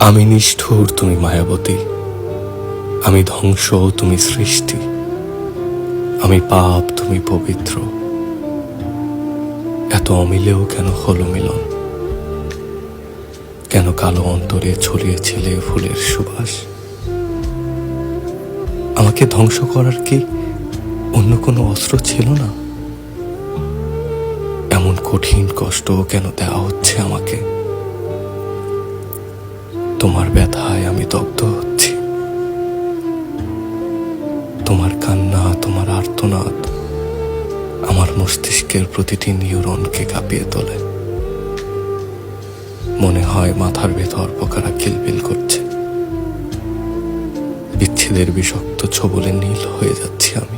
আমি নিষ্ঠুর, তুমি মায়াবতী। আমি ধ্বংস, তুমি সৃষ্টি। আমি পাপ, তুমি পবিত্র। এত অমিলেও কেন হলো মিলন? কেন কালো অন্তরে ছড়িয়েছিলে ফুলের সুবাস? আমাকে ধ্বংস করার কি অন্য কোনো অস্ত্র ছিল না? এমন কঠিন কষ্ট কেন দেওয়া হচ্ছে আমাকে? তোমার ব্যথায় আমি দগ্ধ হচ্ছি। তোমার কান্না, তোমার আর্তনাদ আমার মস্তিষ্কের প্রতিটি নিউরনকে কাঁপিয়ে তোলে। মনে হয় মাথার ভেতর পোকারা কিলবিল করছে। বিচ্ছেদের বিষাক্ত ছোবলে নীল হয়ে যাচ্ছি আমি।